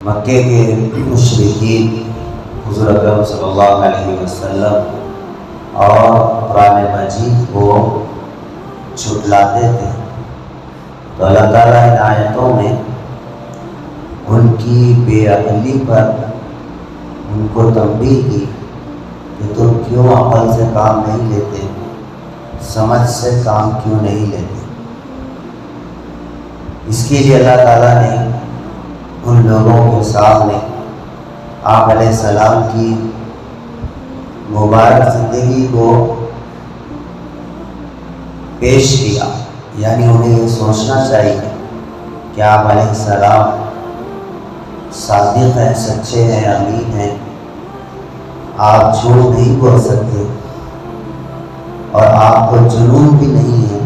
مکے کے مشرکین حضور اکرم صلی اللہ علیہ وسلم اور قرآن مجید کو جھٹلاتے تھے، تو اللہ تعالیٰ ان آیتوں میں ان کی بے عقلی پر ان کو تنبیہ کی کہ تم کیوں عقل سے کام نہیں لیتے، سمجھ سے کام کیوں نہیں لیتے۔ اس کے لیے اللہ تعالیٰ نے ان لوگوں کے سامنے آپ علیہ السلام کی مبارک زندگی کو پیش کیا، یعنی انہیں یہ سوچنا چاہیے کہ آپ علیہ السلام صادق ہیں، سچے ہیں، امین ہیں، آپ جھوٹ نہیں بول سکتے اور آپ کو جنون بھی نہیں ہے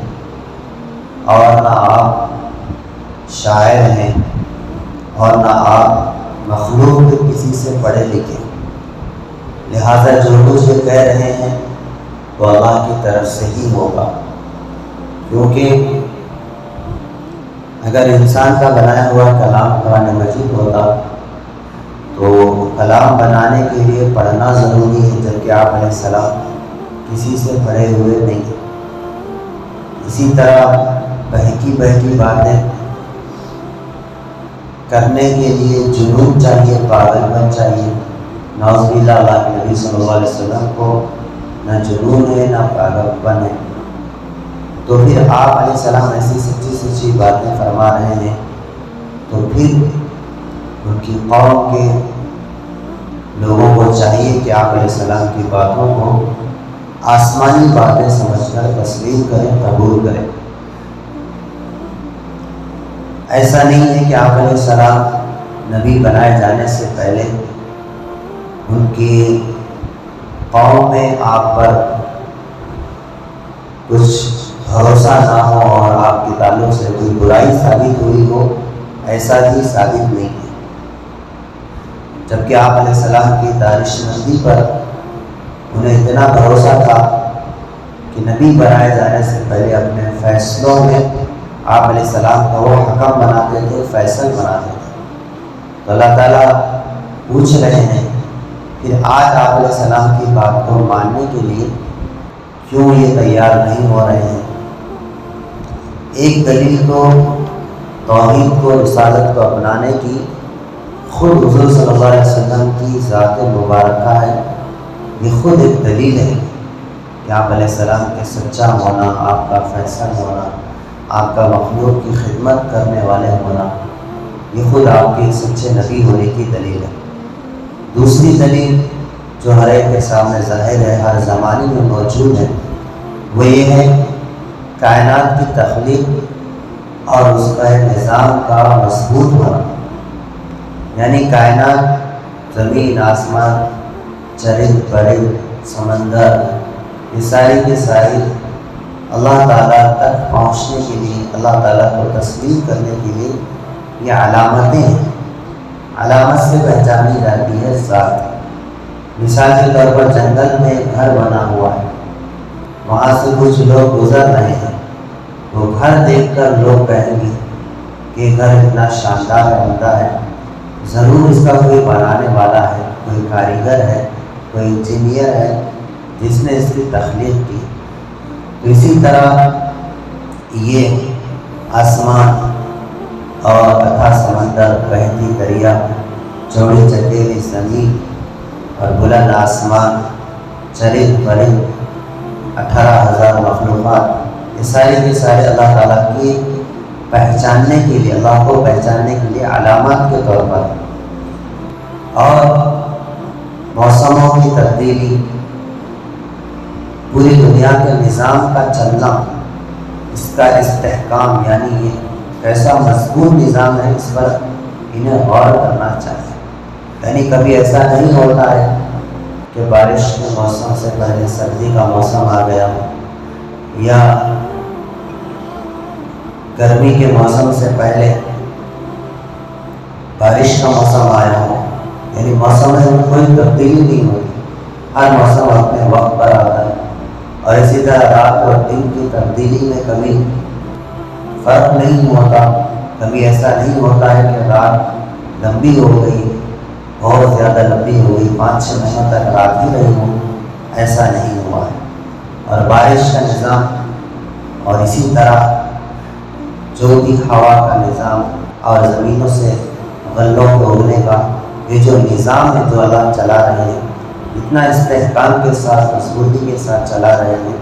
اور نہ آپ شاعر ہیں اور نہ آپ مخلوق کے کسی سے پڑھے لکھے، لہٰذا جو کچھ یہ کہہ رہے ہیں وہ اللہ کی طرف سے ہی ہوگا، کیونکہ اگر انسان کا بنایا ہوا کلام قرآن مجید ہوتا تو کلام بنانے کے لیے پڑھنا ضروری ہے، جبکہ آپ علیہ السلام کسی سے پڑھے ہوئے نہیں ہیں۔ اسی طرح بہکی باتیں کرنے کے لیے جنون چاہیے، پاگل پن چاہیے۔ نعوذ باللہ، اللہ کے نبی صلی اللہ علیہ وسلم کو نہ جنون ہے نہ پاگل پن ہے، تو پھر آپ علیہ السلام ایسی سچی باتیں فرما رہے ہیں، تو پھر ان کی قوم کے لوگوں کو چاہیے کہ آپ علیہ السلام کی باتوں کو آسمانی باتیں سمجھ کر تسلیم کریں، قبول کریں۔ ایسا نہیں ہے کہ آپ علیہ السلام نبی بنائے جانے سے پہلے ان کی قوم میں آپ پر کچھ بھروسہ نہ ہو اور آپ کے تعلق سے کوئی برائی ثابت ہوئی ہو، ایسا ہی ثابت نہیں ہے، جبکہ آپ علیہ السلام کی دانش مندی پر انہیں اتنا بھروسہ تھا کہ نبی بنائے جانے سے پہلے اپنے فیصلوں میں آپ علیہ السلام کو وہ حکم بناتے تھے، فیصل بناتے تھے۔ تو اللہ تعالیٰ پوچھ رہے ہیں پھر آج آپ علیہ السلام کی بات کو ماننے کے لیے کیوں یہ تیار نہیں ہو رہے ہیں۔ ایک دلیل تو توحید کو، رسالت کو اپنانے کی خود حضور صلی اللہ علیہ وسلم کی ذات مبارکہ ہے، یہ خود ایک دلیل ہے کہ آپ علیہ السلام کے سچا ہونا، آپ کا فیصل ہونا، آپ کا مخلوق کی خدمت کرنے والے ہونا، یہ خود آپ کے سچے نبی ہونے کی دلیل ہے۔ دوسری دلیل جو ہر ایک کے سامنے ظاہر ہے، ہر زمانے میں موجود ہے، وہ یہ ہے کائنات کی تخلیق اور اس کا نظام کا مضبوط ہونا، یعنی کائنات، زمین، آسمان، چرند پرند، سمندر، یہ ساری کے ساری اللہ تعالیٰ تک پہنچنے کے لیے، اللہ تعالیٰ کو تسلیم کرنے کے لیے یہ علامتیں ہیں۔ علامت سے پہچانی جاتی ہے ذات۔ مثال کے طور پر جنگل میں ایک گھر بنا ہوا ہے، وہاں سے کچھ لوگ گزر رہے ہیں، وہ گھر دیکھ کر لوگ کہیں گے کہ یہ گھر اتنا شاندار عمدہ ہے، ضرور اس کا کوئی بنانے والا ہے، کوئی کاریگر ہے، کوئی انجینئر ہے جس نے اس کی تخلیق کی۔ تو اسی طرح یہ آسمان اور اتھا سمندر، بہتی دریا، چوڑی چکیری زمین اور بلند آسمان، چرند پرند، 18,000 مخلوقات، یہ سارے کے سارے اللہ تعالیٰ کی پہچاننے کے لیے، اللہ کو پہچاننے کے لیے علامات کے طور پر۔ اور موسموں کی تبدیلی، پوری دنیا کے نظام کا چلنا، اس کا استحکام، یعنی یہ کیسا مضبوط نظام ہے، اس پر انہیں غور کرنا چاہیے۔ یعنی کبھی ایسا نہیں ہوتا ہے کہ بارش کے موسم سے پہلے سردی کا موسم آ گیا ہو، یا گرمی کے موسم سے پہلے بارش کا موسم آیا ہو، یعنی موسم میں کوئی تبدیلی نہیں ہوتی، ہر موسم اپنے وقت پر آتا ہے۔ اور اسی طرح رات اور دن کی تبدیلی میں کبھی فرق نہیں ہوتا، کبھی ایسا نہیں ہوتا ہے کہ رات لمبی ہو گئی، بہت زیادہ لمبی ہو گئی، 5-6 مہینوں تک رات ہی رہی ہو، ایسا نہیں ہوا ہے۔ اور بارش کا نظام اور اسی طرح جو بھی ہوا کا نظام اور زمینوں سے غلوں کو اگنے کا یہ جو نظام ہے جو اللہ چلا رہے ہیں، اتنا استحکام کے ساتھ مضبوطی کے ساتھ چلا رہے ہیں،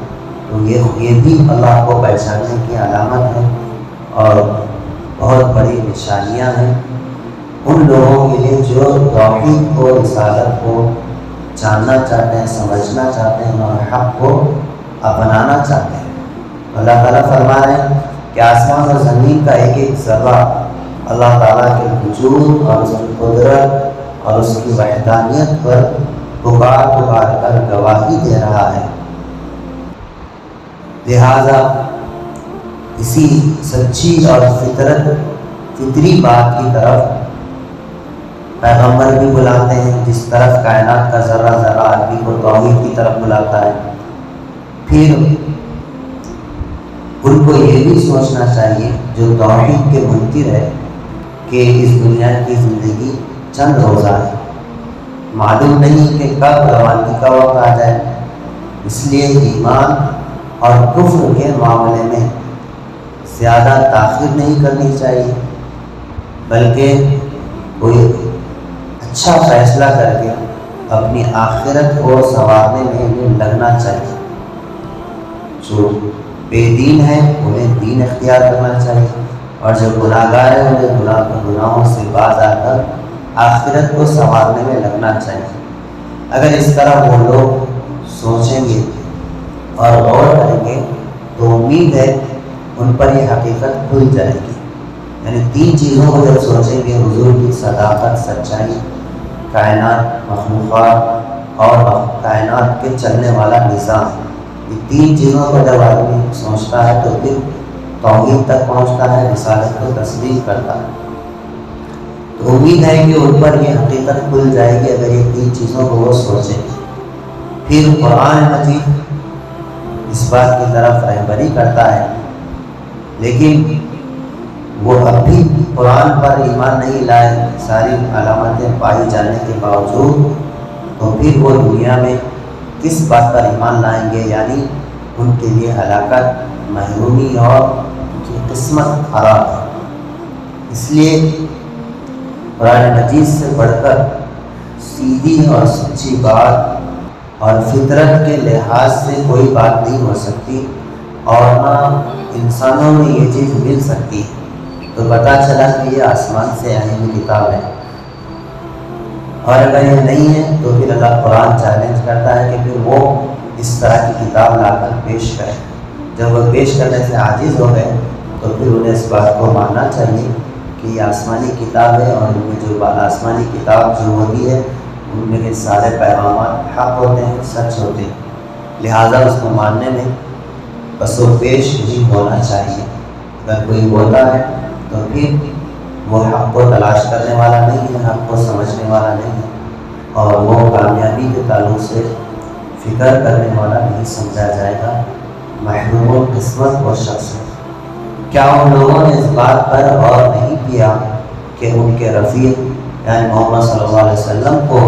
تو یہ بھی اللہ کو پہچاننے کی علامت ہے اور بہت بڑی نشانیاں ہیں ان لوگوں کے لیے جو توحید کو، رسالت کو جاننا چاہتے ہیں، سمجھنا چاہتے ہیں اور حق کو اپنانا چاہتے ہیں۔ اللہ تعالیٰ فرما رہے ہیں کہ آسمان اور زمین کا ایک ایک ذرہ اللہ تعالیٰ کے وجود اور اس کی قدرت اور اس کی وحدانیت پر پکار کر گواہی دے رہا ہے۔ لہذا اسی سچی اور فطری بات کی طرف پیغمبر بھی بلاتے ہیں، جس طرف کائنات کا ذرہ ذرہ آدمی کو توحید کی طرف بلاتا ہے۔ پھر ان کو یہ بھی سوچنا چاہیے جو توحید کے منکر ہے کہ اس دنیا کی زندگی چند روزہ ہے، معلوم نہیں کہ کب روانگی کا وقت آ جائے، اس لیے ایمان اور کفر کے معاملے میں زیادہ تاخیر نہیں کرنی چاہیے، بلکہ کوئی اچھا فیصلہ کر کے اپنی آخرت کو سنوارنے میں لگنا چاہیے۔ جو بے دین ہے انہیں دین اختیار کرنا چاہیے، اور جو گناہ گار ہیں انہیں گناہوں سے باز آ کر آخرت کو سنوارنے میں لگنا چاہیے۔ اگر اس طرح وہ لوگ سوچیں گے اور غور کریں گے تو امید ہے ان پر یہ حقیقت کھل جائے گی۔ یعنی 3 چیزوں کو جب سوچیں گے، حضور کی صداقت، سچائی، کائنات، مخلوقات اور کائنات کے چلنے والا نظام، یہ 3 چیزوں کو جب آدمی سوچتا ہے تو پھر توحید تک پہنچتا ہے، رسالت کو تسلیم کرتا ہے۔ تو امید ہے کہ ان پر یہ حقیقت کھل جائے گی اگر یہ 3 چیزوں کو وہ سوچیں گے۔ پھر قرآن مجید اس بات کی طرف رہبری کرتا ہے، لیکن وہ اب بھی قرآن پر ایمان نہیں لائے، ساری علامتیں پائی جانے کے باوجود، تو پھر وہ دنیا میں کس بات پر ایمان لائیں گے؟ یعنی ان کے لیے ہلاکت، محرومی اور ان کی قسمت خراب ہے۔ اس لیے قرآن مجید سے بڑھ کر سیدھی اور سچی بات اور فطرت کے لحاظ سے کوئی بات نہیں ہو سکتی، اور نہ انسانوں میں یہ چیز مل سکتی۔ تو پتہ چلا کہ یہ آسمان سے آئی ہوئی کتاب ہے، اور اگر یہ نہیں ہے تو پھر اللہ قرآن چیلنج کرتا ہے کہ پھر وہ اس طرح کی کتاب لا کر پیش کریں۔ جب وہ پیش کرنے سے عاجز ہو گئے تو پھر انہیں اس بات کو ماننا چاہیے کہ یہ آسمانی کتاب ہے، اور ان میں جو آسمانی کتاب جو ہوتی ہے ان میں کے سارے پیغامات حق ہوتے ہیں، سچ ہوتے ہیں، لہٰذا اس کو ماننے میں پس و پیش نہیں ہونا چاہیے۔ اگر کوئی ہوتا ہے تو پھر وہ حق کو تلاش کرنے والا نہیں ہے، حق کو سمجھنے والا نہیں ہے، اور وہ کامیابی کے تعلق سے فکر کرنے والا نہیں سمجھا جائے گا، محروم القسمت وہ شخص ہے۔ کیا ان لوگوں نے اس بات پر غور نہیں کیا کہ ان کے رفیق یعنی محمد صلی اللہ علیہ وسلم کو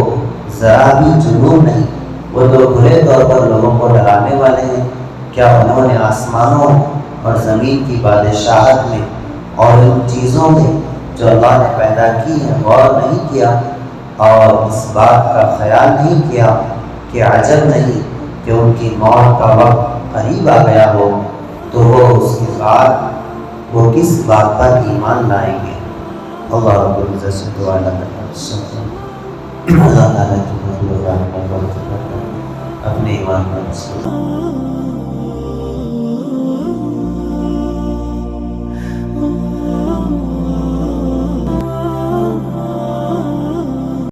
ذرا بھی جنون نہیں، وہ تو برے طور پر لوگوں کو ڈرانے والے ہیں؟ کیا انہوں نے آسمانوں اور زمین کی بادشاہت میں اور ان چیزوں میں جو اللہ نے پیدا کی ہیں غور نہیں کیا، اور اس بات کا خیال نہیں کیا کہ عجب نہیں کہ ان کی موت کا وقت قریب آ گیا ہو تو وہ اس کے بعد وہ کس بات پر ایمان لائیں گے؟ اللہ رب العزت سے دعا اللہ تعالیٰ کی اپنے ایمان پر